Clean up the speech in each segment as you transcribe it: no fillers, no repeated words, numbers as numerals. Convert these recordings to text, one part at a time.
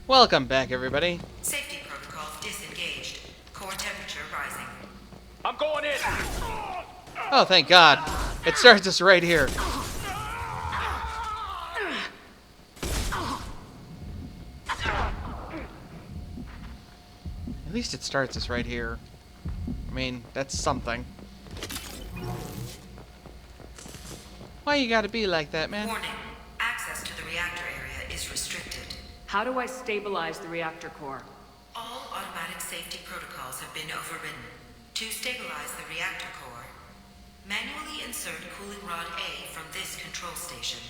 Welcome back, everybody. Safety protocols disengaged. Core temperature rising. I'm going in! Oh, thank God. It starts us right here. At least it starts us right here. I mean, that's something. Why you gotta be like that, man? Warning. Access to the reactor area is restricted. How do I stabilize the reactor core? All automatic safety protocols have been overridden. To stabilize the reactor core, manually insert cooling rod A from this control station.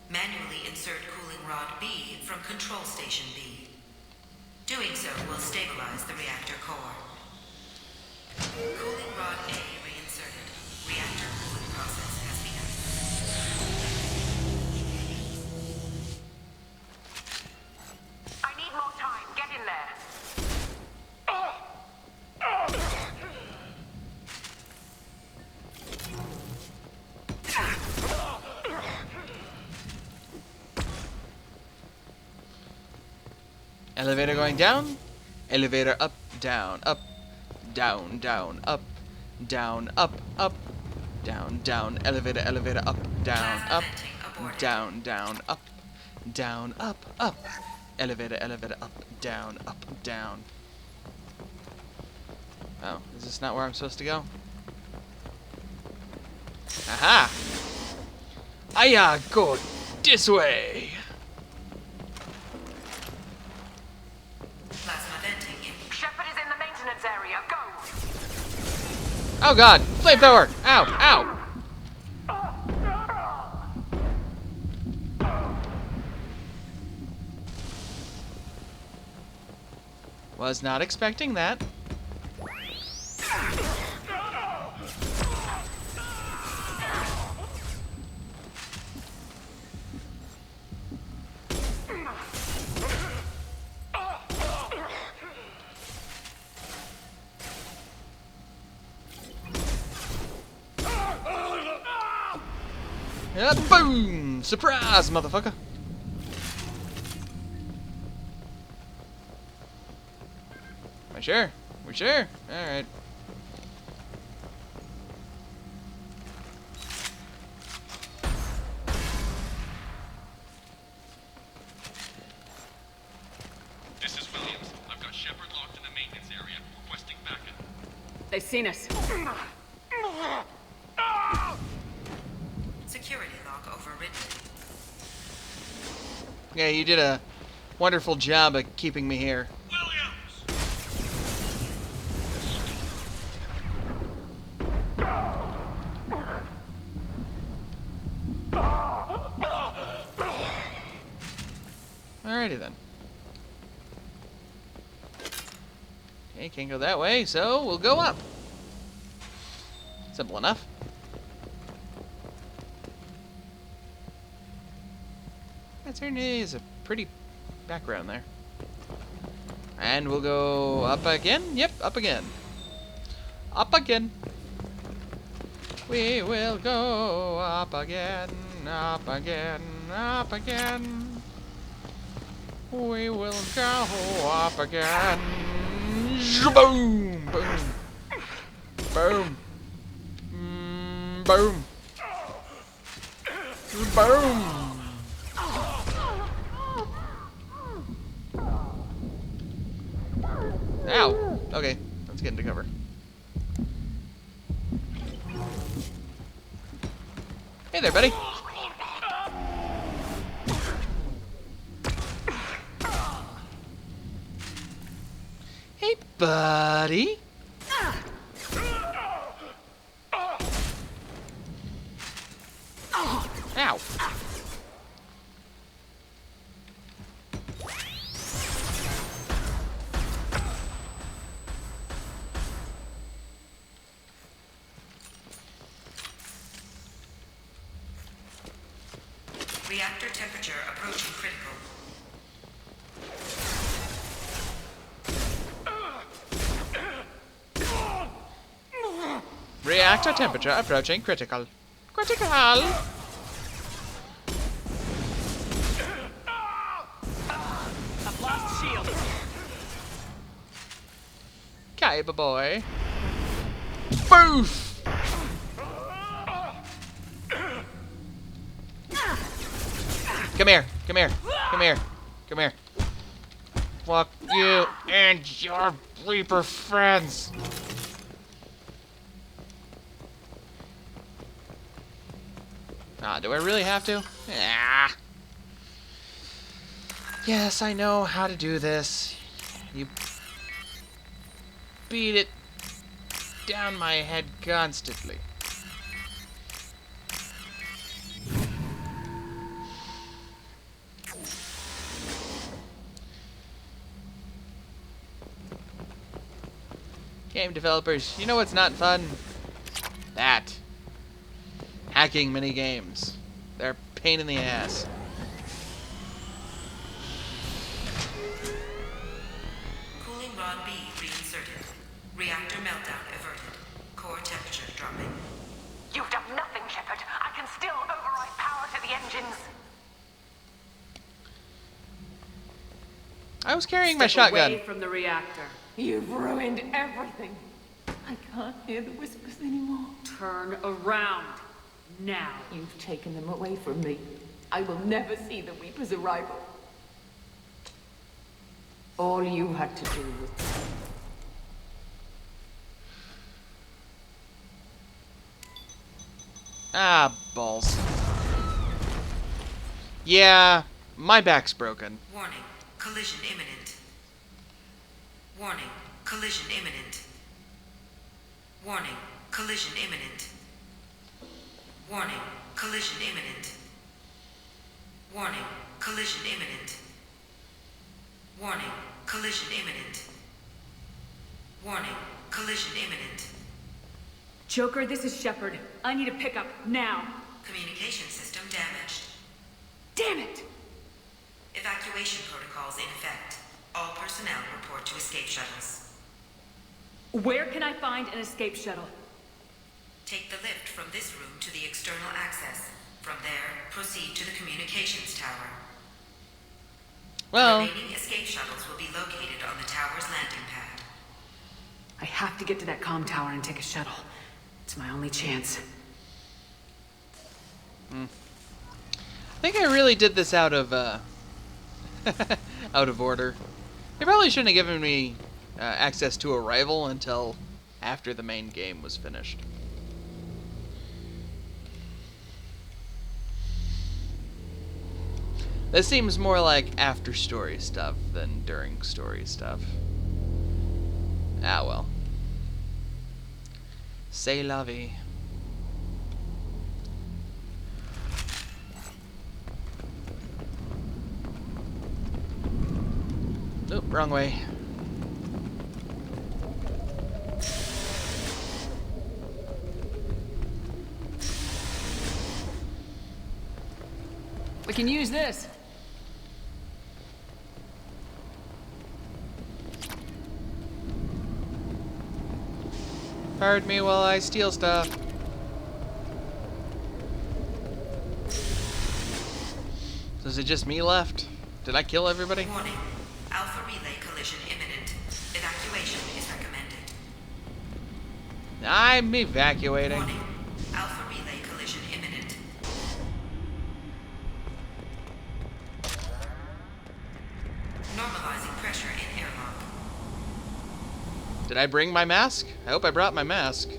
Manually insert cooling rod B from control station B. Doing so will stabilize the reactor core. Cooling rod A reinserted. Reactor cooling process has begun. I need more time. Get in there. Elevator going down. Elevator up, down, up, down, down, up, down, up, up, down, down. Elevator, elevator up, down, up, down, down, up, down, up, up. Elevator, elevator up, down, down. Oh, is this not where I'm supposed to go? Aha! Aya, go this way. Plasma venting in. Shepard is in the maintenance area. Go! Oh God, flamethrower! Ow, ow! Was not expecting that. Boom! Surprise, motherfucker! Am I sure? We're sure? Alright. This is Williams. I've got Shepard locked in the maintenance area, requesting backup. They've seen us. Security lock overridden. Yeah, you did a wonderful job of keeping me here. Williams! Alrighty then. Okay, can't go that way, so we'll go up. Simple enough. That certainly is a pretty background there. And we'll go up again? Yep, up again. Up again. We will go up again, up again, up again. We will go up again. Boom! Boom! Boom! Boom! Boom! Ow! Okay, let's get into cover. Hey there, buddy. Hey, buddy. Ow. Reactor temperature approaching critical. Reactor temperature approaching critical. Critical! A blast Cyber boy. Boof! Come here, come here, come here, come here. Fuck you and your Reaper friends. Ah, do I really have to? Ah. Yes, I know how to do this. You beat it down my head constantly. Game developers, you know what's not fun? That. Hacking mini games. They're a pain in the ass. Cooling rod B reinserted. Reactor meltdown averted. Core temperature dropping. You've done nothing, Shepard. I can still override power to the engines. I was carrying my Step shotgun. away from the reactor. You've ruined everything. I can't hear the whispers anymore. Turn around. Now. You've taken them away from me. I will never see the Reaper's arrival. All you had to do was... Ah, balls. Yeah, my back's broken. Warning. Collision imminent. Warning. Collision imminent. Warning. Collision imminent. Warning. Collision imminent. Warning. Collision imminent. Warning. Collision imminent. Warning. Collision imminent. Joker, this is Shepard. I need a pickup now. Communication system damaged. Damn it! Evacuation protocols in effect. All personnel report to escape shuttles. Where can I find an escape shuttle? Take the lift from this room to the external access. From there, proceed to the communications tower. Well, Remaining escape shuttles will be located on the tower's landing pad. I have to get to that comm tower and take a shuttle. It's my only chance. I think I really did this out of, out of order. They probably shouldn't have given me access to a rival until after the main game was finished. This seems more like after story stuff than during story stuff. Ah well. C'est la vie. Nope, wrong way. We can use this. Pardon me while I steal stuff. So is it just me left? Did I kill everybody? Warning. Alpha relay collision imminent. Evacuation is recommended. I'm evacuating. Warning. Alpha relay collision imminent. Normalizing pressure in airlock. Did I bring my mask? I hope I brought my mask.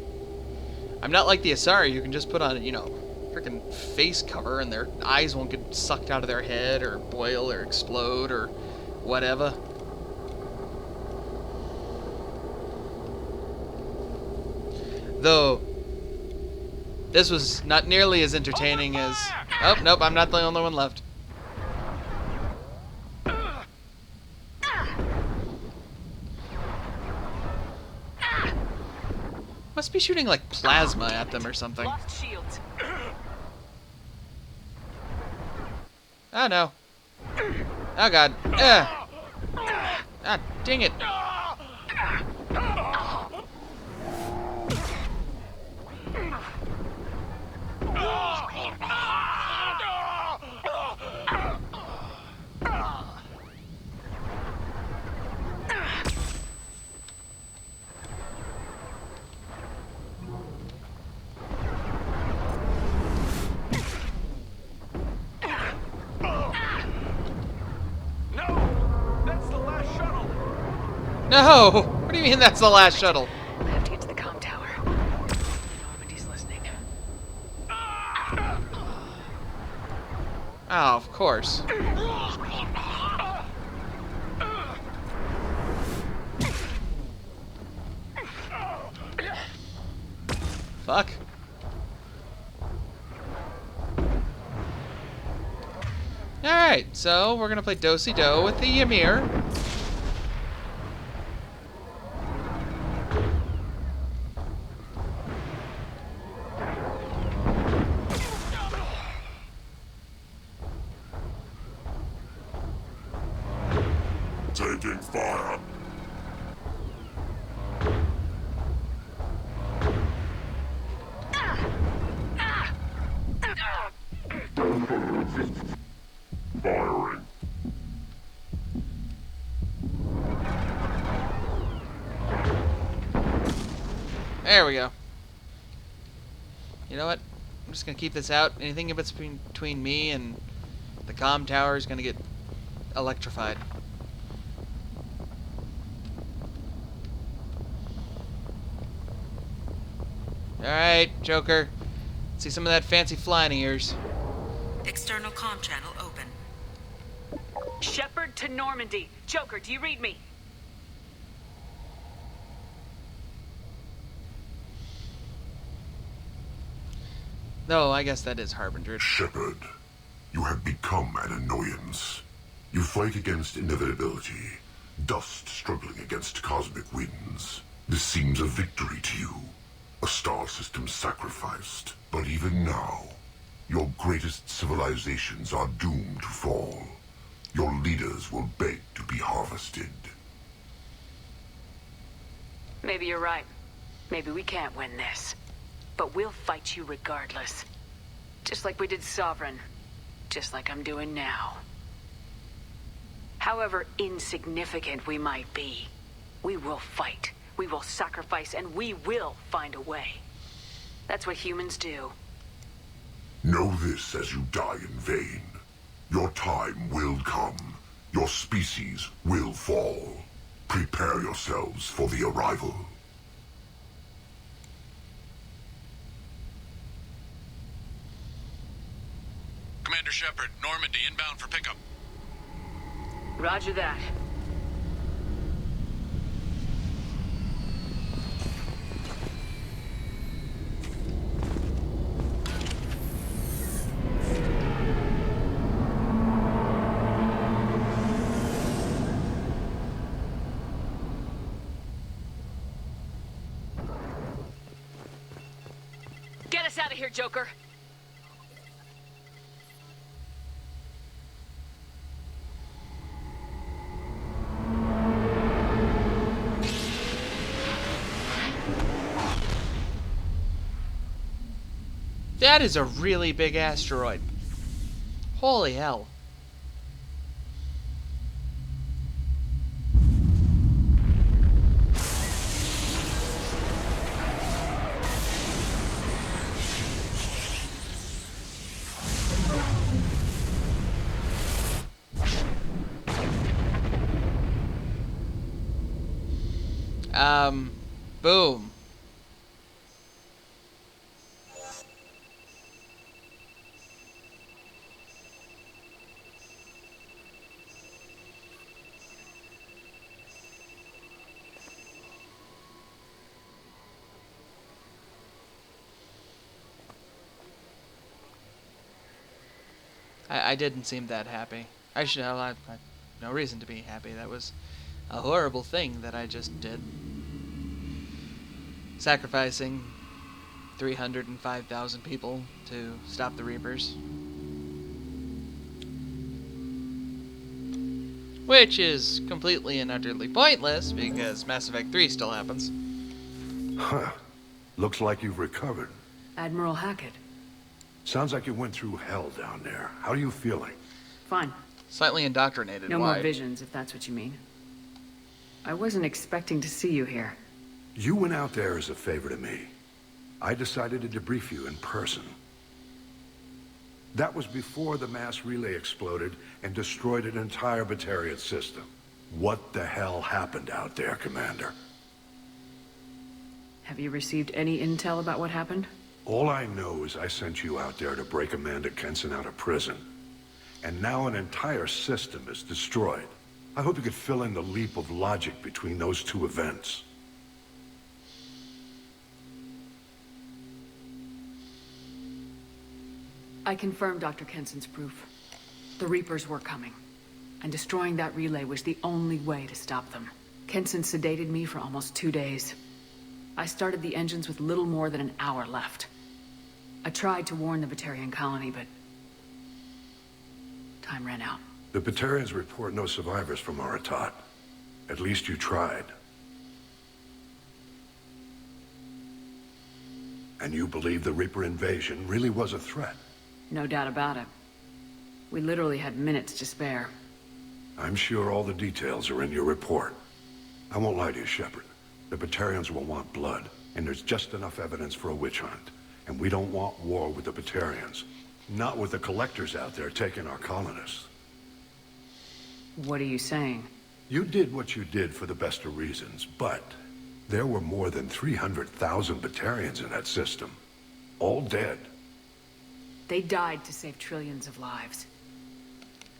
I'm not like the Asari who can just put on, you know, freaking face cover and their eyes won't get sucked out of their head or boil or explode or whatever. Though, this was not nearly as entertaining as... Oh, nope, I'm not the only one left. Must be shooting like plasma at them or something. Lost shields. Oh no. Oh god. Ah, dang it. No! What do you mean that's the last shuttle? I have to get to the comm tower. Normandy's listening. Oh, of course. Fuck. Alright, so we're gonna play Do-Si-Do with the Ymir. Taking fire. Firing. There we go. You know what? I'm just gonna keep this out. Anything if it's between me and the comm tower is gonna get electrified. Alright, Joker. See some of that fancy flying of yours. External comm channel open. Shepard to Normandy. Joker, do you read me? No, I guess that is Harbinger. Shepard, you have become an annoyance. You fight against inevitability, dust struggling against cosmic winds. This seems a victory to you, a star system sacrificed. But even now, your greatest civilizations are doomed to fall. Your leaders will beg to be harvested. Maybe you're right. Maybe we can't win this. But we'll fight you regardless. Just like we did Sovereign. Just like I'm doing now. However insignificant we might be, we will fight. We will sacrifice, and we will find a way. That's what humans do. Know this as you die in vain. Your time will come. Your species will fall. Prepare yourselves for the arrival. Commander Shepard, Normandy inbound for pickup. Roger that. Get us out of here, Joker. That is a really big asteroid. Holy hell. Boom. I didn't seem that happy. I should have I no reason to be happy. That was a horrible thing that I just did. Sacrificing 305,000 people to stop the Reapers. Which is completely and utterly pointless because Mass Effect 3 still happens. Huh. Looks like you've recovered. Admiral Hackett. Sounds like you went through hell down there. How are you feeling? Fine. Slightly indoctrinated. No Why? more visions, if that's what you mean. I wasn't expecting to see you here. You went out there as a favor to me. I decided to debrief you in person. That was before the mass relay exploded and destroyed an entire Batarian system. What the hell happened out there, Commander? Have you received any intel about what happened? All I know is I sent you out there to break Amanda Kenson out of prison. And now an entire system is destroyed. I hope you could fill in the leap of logic between those two events. I confirmed Dr. Kenson's proof. The Reapers were coming, and destroying that relay was the only way to stop them. Kenson sedated me for almost 2 days. I started the engines with little more than an hour left. I tried to warn the Batarian colony, but time ran out. The Batarians report no survivors from Aratat. At least you tried. And you believe the Reaper invasion really was a threat? No doubt about it. We literally had minutes to spare. I'm sure all the details are in your report. I won't lie to you, Shepard. The Batarians will want blood, and there's just enough evidence for a witch hunt. And we don't want war with the Batarians. Not with the collectors out there taking our colonists. What are you saying? You did what you did for the best of reasons, but there were more than 300,000 Batarians in that system. All dead. They died to save trillions of lives.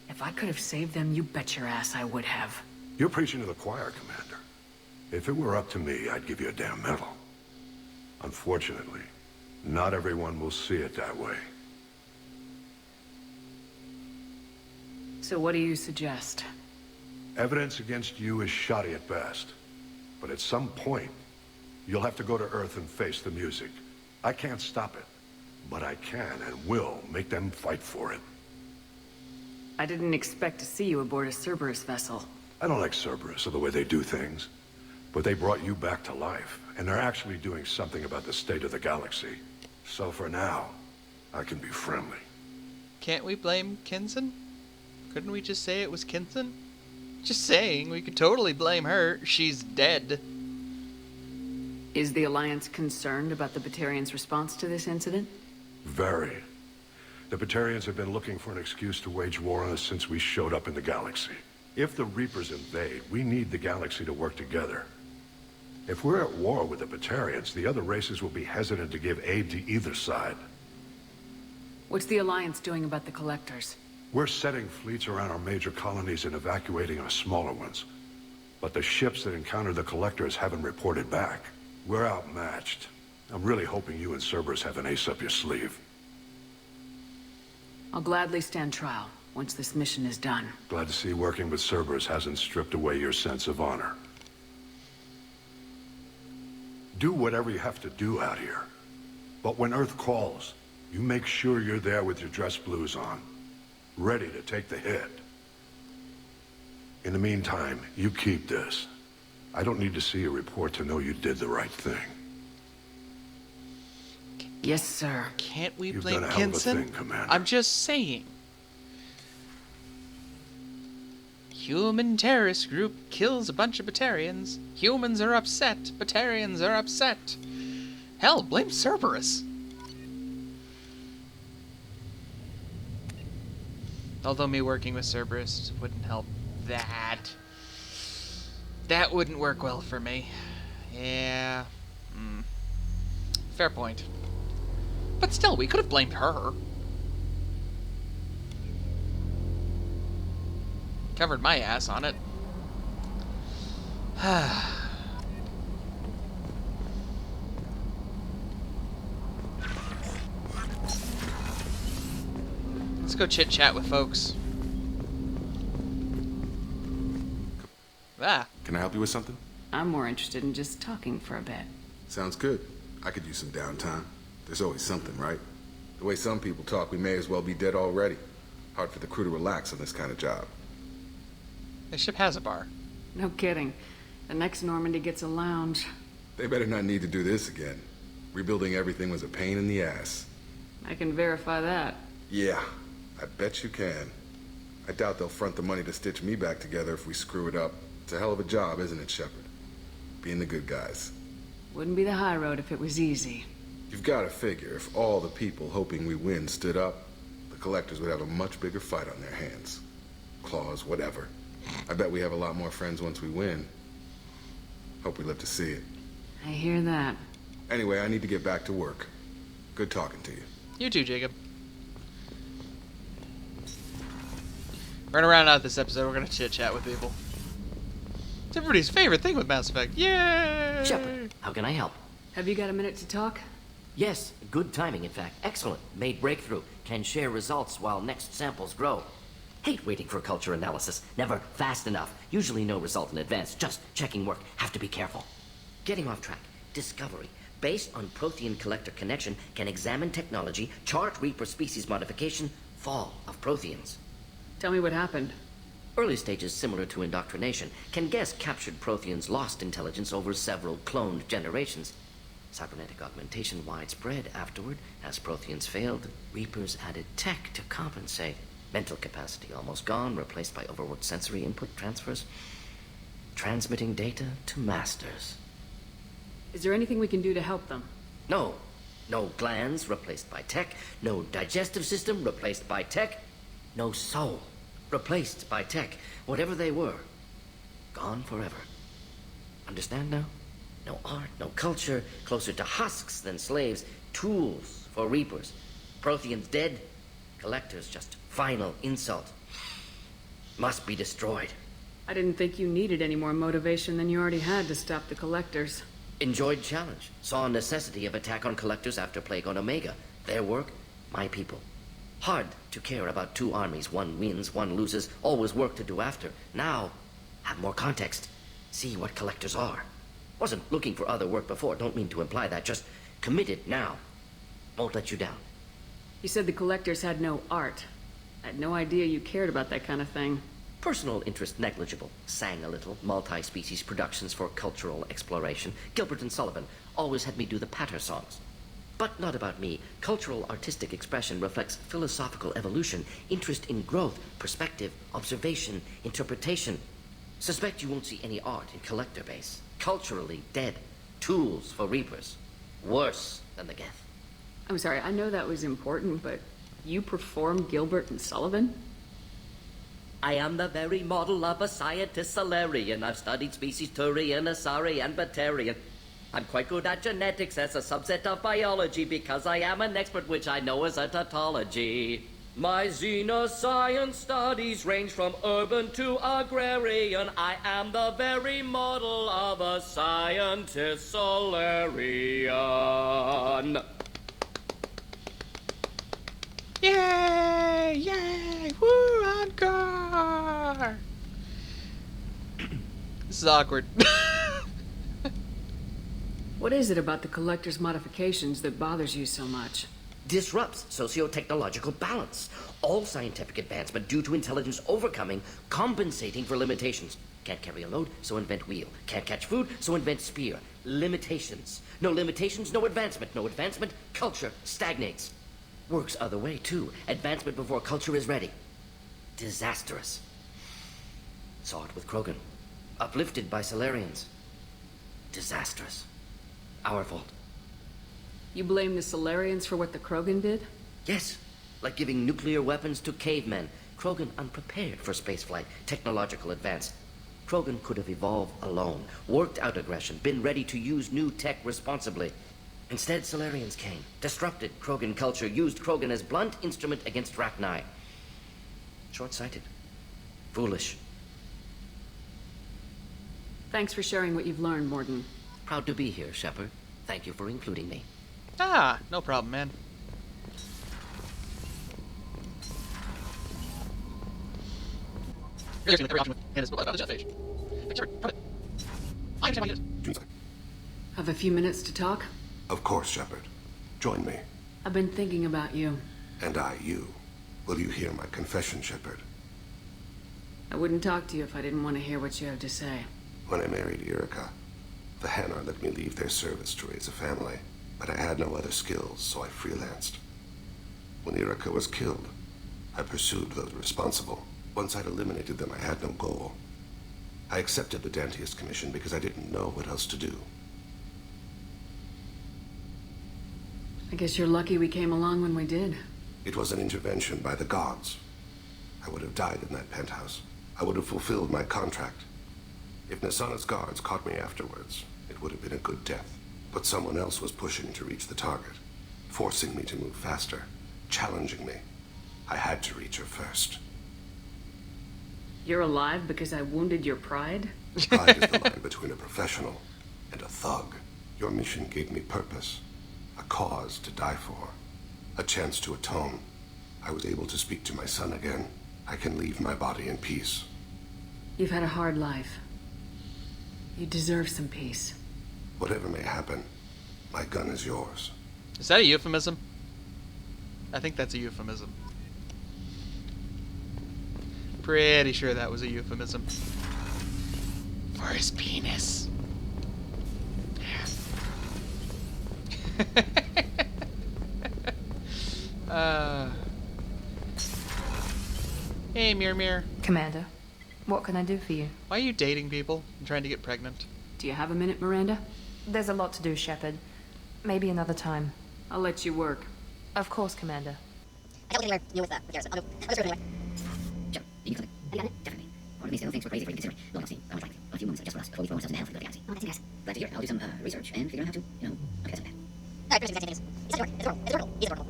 If I could have saved them, you bet your ass I would have. You're preaching to the choir, Commander. If it were up to me, I'd give you a damn medal. Unfortunately, not everyone will see it that way. So what do you suggest? Evidence against you is shoddy at best. But at some point, you'll have to go to Earth and face the music. I can't stop it, but I can and will make them fight for it. I didn't expect to see you aboard a Cerberus vessel. I don't like Cerberus or the way they do things, but they brought you back to life, and they're actually doing something about the state of the galaxy. So for now, I can be friendly. Can't we blame Kenson? Couldn't we just say it was Kenson? Just saying, we could totally blame her. She's dead. Is the Alliance concerned about the Batarians' response to this incident? Very. The Batarians have been looking for an excuse to wage war on us since we showed up in the galaxy. If the Reapers invade, we need the galaxy to work together. If we're at war with the Batarians, the other races will be hesitant to give aid to either side. What's the Alliance doing about the Collectors? We're setting fleets around our major colonies and evacuating our smaller ones. But the ships that encountered the Collectors haven't reported back. We're outmatched. I'm really hoping you and Cerberus have an ace up your sleeve. I'll gladly stand trial once this mission is done. Glad to see working with Cerberus hasn't stripped away your sense of honor. Do whatever you have to do out here. But when Earth calls, you make sure you're there with your dress blues on, ready to take the hit. In the meantime, you keep this. I don't need to see a report to know you did the right thing. Yes, sir. Can't we You've blame done a hell of a Kenson? thing, Commander. I'm just saying. Human terrorist group kills a bunch of Batarians. Humans are upset. Batarians are upset. Hell, blame Cerberus. Although me working with Cerberus wouldn't help that. That wouldn't work well for me. Yeah. Fair point. But still, we could have blamed her. Covered my ass on it. Let's go chit-chat with folks. Can I help you with something? I'm more interested in just talking for a bit. Sounds good. I could use some downtime. There's always something, right? The way some people talk, we may as well be dead already. Hard for the crew to relax on this kind of job. The ship has a bar. No kidding. The next Normandy gets a lounge. They better not need to do this again. Rebuilding everything was a pain in the ass. I can verify that. Yeah, I bet you can. I doubt they'll front the money to stitch me back together if we screw it up. It's a hell of a job, isn't it, Shepard? Being the good guys. Wouldn't be the high road if it was easy. You've got to figure, if all the people hoping we win stood up, the Collectors would have a much bigger fight on their hands. Claws, whatever. I bet we have a lot more friends once we win. Hope we live to see it. I hear that. Anyway, I need to get back to work. Good talking to you. You too, Jacob. We're gonna round out this episode. We're gonna chit-chat with people. It's everybody's favorite thing with Mass Effect. Yay! Shepard, how can I help? Have you got a minute to talk? Yes, good timing, in fact. Excellent. Made breakthrough. Can share results while next samples grow. Hate waiting for culture analysis. Never fast enough. Usually no result in advance. Just checking work. Have to be careful. Getting off track. Discovery. Based on Prothean collector connection, can examine technology, chart Reaper species modification, fall of Protheans. Tell me what happened. Early stages similar to indoctrination. Can guess captured Protheans lost intelligence over several cloned generations. Cybernetic augmentation widespread afterward. As Protheans failed, Reapers added tech to compensate. Mental capacity almost gone, replaced by overworked sensory input transfers. Transmitting data to masters. Is there anything we can do to help them? No. No glands replaced by tech. No digestive system replaced by tech. No soul replaced by tech. Whatever they were, gone forever. Understand now? No art, no culture, closer to husks than slaves. Tools for Reapers. Protheans dead. Collectors just final insult. Must be destroyed. I didn't think you needed any more motivation than you already had to stop the Collectors. Enjoyed challenge. Saw necessity of attack on Collectors after Plague on Omega. Their work, my people. Hard to care about two armies. One wins, one loses. Always work to do after. Now, have more context. See what Collectors are. Wasn't looking for other work before. Don't mean to imply that. Just committed now. Won't let you down. You said the Collectors had no art. I had no idea you cared about that kind of thing. Personal interest negligible. Sang a little. Multi-species productions for cultural exploration. Gilbert and Sullivan always had me do the patter songs. But not about me. Cultural artistic expression reflects philosophical evolution, interest in growth, perspective, observation, interpretation. Suspect you won't see any art in collector base. Culturally dead. Tools for Reapers. Worse than the Geth. I'm sorry, I know that was important, but you perform Gilbert and Sullivan? I am the very model of a scientist Solarian. I've studied species Turian, Asari, and Batarian. I'm quite good at genetics as a subset of biology because I am an expert, which I know is a tautology. My xenoscience studies range from urban to agrarian. I am the very model of a scientist Solarian. Yay! Yay! Woo! Encore! This is awkward. What is it about the Collector's modifications that bothers you so much? Disrupts socio-technological balance. All scientific advancement due to intelligence overcoming, compensating for limitations. Can't carry a load, so invent wheel. Can't catch food, so invent spear. Limitations. No limitations, no advancement. No advancement, culture stagnates. Works other way, too. Advancement before culture is ready. Disastrous. Saw it with Krogan. Uplifted by Solarians. Disastrous. Our fault. You blame the Solarians for what the Krogan did? Yes. Like giving nuclear weapons to cavemen. Krogan unprepared for spaceflight, technological advance. Krogan could have evolved alone, worked out aggression, been ready to use new tech responsibly. Instead, Solarians came, disrupted Krogan culture, used Krogan as blunt instrument against Rachni. Short-sighted. Foolish. Thanks for sharing what you've learned, Mordin. Proud to be here, Shepard. Thank you for including me. Ah, no problem, man. Have a few minutes to talk? Of course, Shepard. Join me. I've been thinking about you. And I, you. Will you hear my confession, Shepard? I wouldn't talk to you if I didn't want to hear what you have to say. When I married Erica, the Hanar let me leave their service to raise a family, but I had no other skills, so I freelanced. When Erica was killed, I pursued those responsible. Once I'd eliminated them, I had no goal. I accepted the Dantius Commission because I didn't know what else to do. I guess you're lucky we came along when we did. It was an intervention by the gods. I would have died in that penthouse. I would have fulfilled my contract. If Nasana's guards caught me afterwards, it would have been a good death. But someone else was pushing to reach the target, forcing me to move faster, challenging me. I had to reach her first. You're alive because I wounded your pride? Pride is the line between a professional and a thug. Your mission gave me purpose, a cause to die for, a chance to atone. I was able to speak to my son again. I can leave my body in peace. You've had a hard life. You deserve some peace. Whatever may happen, my gun is yours. Is that a euphemism? I think that's a euphemism. Pretty sure that was a euphemism. For his penis. Hey, Mir. Commander, what can I do for you? Why are you dating people and trying to get pregnant? Do you have a minute, Miranda? There's a lot to do, Shepard. Maybe another time. I'll let you work. Of course, Commander. I don't think anywhere new with Garrison. I'll just go anywhere. Jump. You can click. Have you got it? Definitely. One of these little things we're crazy for you to consider. Look, I'll see. I was like, a few moments just for us before we throw ourselves into hell for the galaxy. Oh, that's interesting. Glad to hear it. I'll do some research and figure out how to, okay, that's okay. Alright, finish things. It's not work. It's a portal. It's a portal.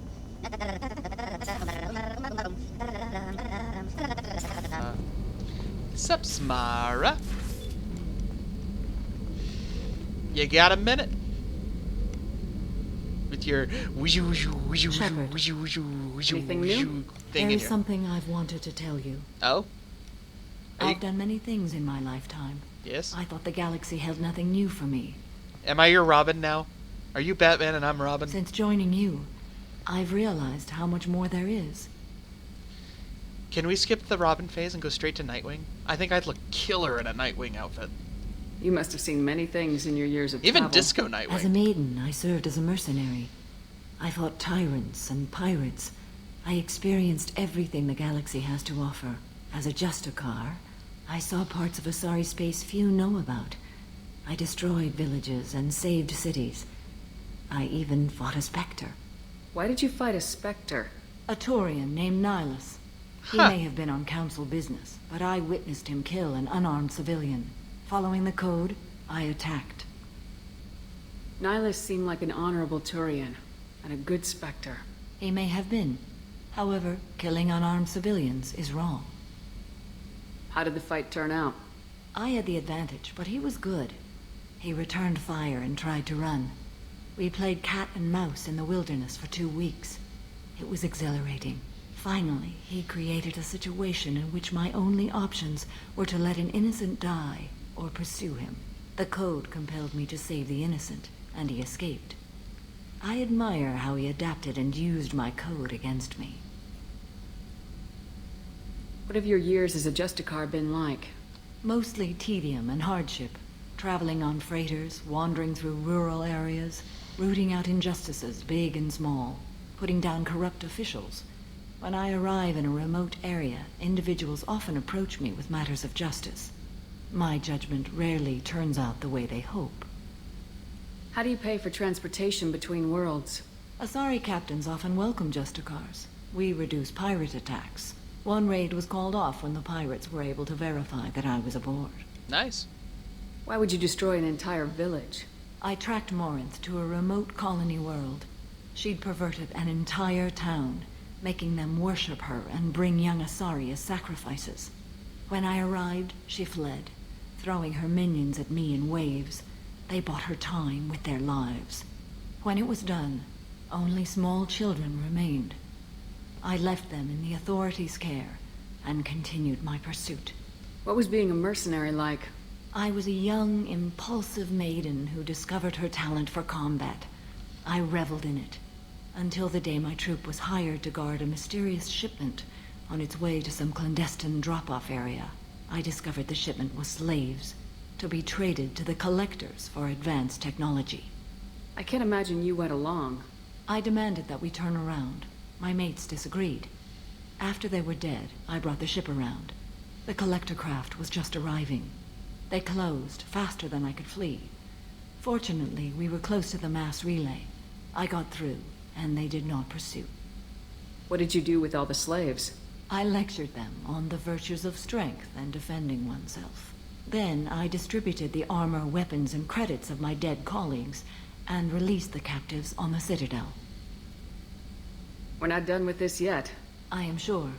Sup, Smara? You got a minute? With your Shepard, anything new? Thing there in is your... something I've wanted to tell you. Oh? I've done many things in my lifetime. Yes? I thought the galaxy held nothing new for me. Am I your Robin now? Are you Batman and I'm Robin? Since joining you, I've realized how much more there is. Can we skip the Robin phase and go straight to Nightwing? I think I'd look killer in a Nightwing outfit. You must have seen many things in your years of Even travel. Disco Nightwing. As a maiden, I served as a mercenary. I fought tyrants and pirates. I experienced everything the galaxy has to offer. As a Justicar, I saw parts of Asari space few know about. I destroyed villages and saved cities. I even fought a Spectre. Why did you fight a Spectre? A Taurian named Nihilus. He Huh. may have been on council business, but I witnessed him kill an unarmed civilian. Following the code, I attacked. Nihilus seemed like an honorable Turian, and a good Spectre. He may have been. However, killing unarmed civilians is wrong. How did the fight turn out? I had the advantage, but he was good. He returned fire and tried to run. We played cat and mouse in the wilderness for 2 weeks. It was exhilarating. Finally, he created a situation in which my only options were to let an innocent die or pursue him. The code compelled me to save the innocent, and he escaped. I admire how he adapted and used my code against me. What have your years as a Justicar been like? Mostly tedium and hardship. Traveling on freighters, wandering through rural areas, rooting out injustices, big and small, putting down corrupt officials. When I arrive in a remote area, individuals often approach me with matters of justice. My judgment rarely turns out the way they hope. How do you pay for transportation between worlds? Asari captains often welcome Justicars. We reduce pirate attacks. One raid was called off when the pirates were able to verify that I was aboard. Nice. Why would you destroy an entire village? I tracked Morinth to a remote colony world. She'd perverted an entire town, making them worship her and bring young Asari as sacrifices. When I arrived, she fled, throwing her minions at me in waves. They bought her time with their lives. When it was done, only small children remained. I left them in the authorities' care and continued my pursuit. What was being a mercenary like? I was a young, impulsive maiden who discovered her talent for combat. I reveled in it, until the day my troop was hired to guard a mysterious shipment on its way to some clandestine drop-off area. I discovered the shipment was slaves, to be traded to the collectors for advanced technology. I can't imagine you went along. I demanded that we turn around. My mates disagreed. After they were dead, I brought the ship around. The collector craft was just arriving. They closed faster than I could flee. Fortunately, we were close to the mass relay. I got through, and they did not pursue. What did you do with all the slaves? I lectured them on the virtues of strength and defending oneself. Then I distributed the armor, weapons, and credits of my dead colleagues and released the captives on the Citadel. We're not done with this yet. I am sure.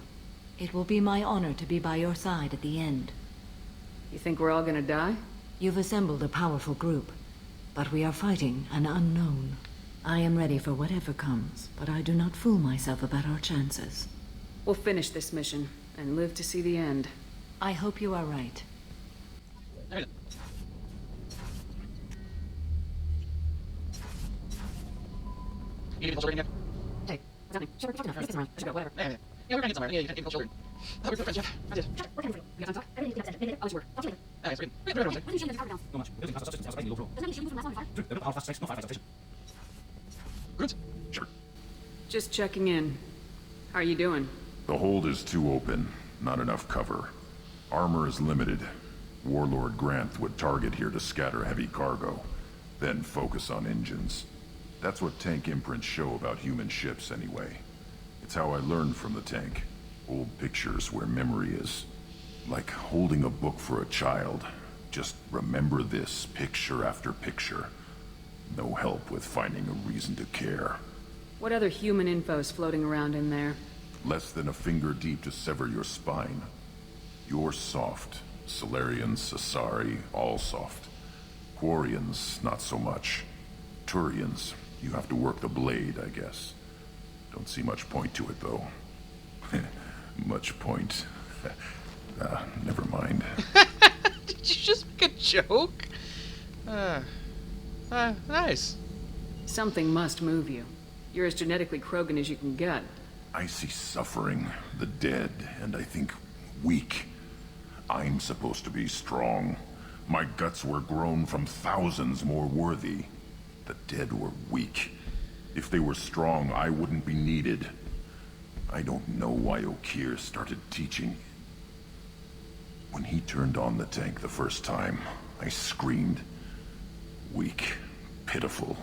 It will be my honor to be by your side at the end. You think we're all gonna die? You've assembled a powerful group, but we are fighting an unknown. I am ready for whatever comes, but I do not fool myself about our chances. We'll finish this mission and live to see the end. I hope you are right. You need to Hey, what's happening? Shepard, talk to me. This around. I should go, whatever. Yeah, we're gonna get somewhere. Yeah, you can kill children. Oh, we're good friends, Jeff. That's it. We're coming for you. We got time to talk. Everything is upset. I'll just work. Talk to you later. Nice, we're good. Why don't you show me the power downs? Doesn't that make you move from last one to fire? Good. Sure. Just checking in. How are you doing? The hold is too open. Not enough cover. Armor is limited. Warlord Grant would target here to scatter heavy cargo, then focus on engines. That's what tank imprints show about human ships, anyway. It's how I learned from the tank. Old pictures where memory is. Like holding a book for a child. Just remember this, picture after picture. No help with finding a reason to care. What other human info's floating around in there? Less than a finger deep to sever your spine. You're soft. Solarians, Asari, all soft. Quarians, not so much. Turians, you have to work the blade, I guess. Don't see much point to it, though. Much point. Never mind. Did you just make a joke? Nice. Something must move you. You're as genetically Krogan as you can get. I see suffering, the dead, and I think weak. I'm supposed to be strong. My guts were grown from thousands more worthy. The dead were weak. If they were strong, I wouldn't be needed. I don't know why Okeer started teaching. When he turned on the tank the first time, I screamed. Weak, pitiful.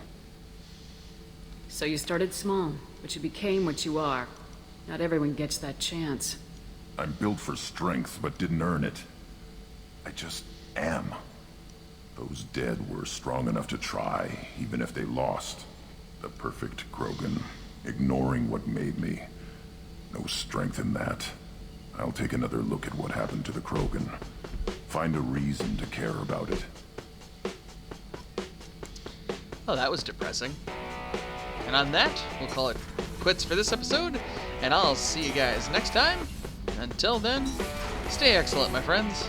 So you started small, but you became what you are. Not everyone gets that chance. I'm built for strength, but didn't earn it. I just am. Those dead were strong enough to try, even if they lost. The perfect Krogan, ignoring what made me. No strength in that. I'll take another look at what happened to the Krogan. Find a reason to care about it. Oh, that was depressing. And on that, we'll call it quits for this episode, and I'll see you guys next time. Until then, stay excellent, my friends.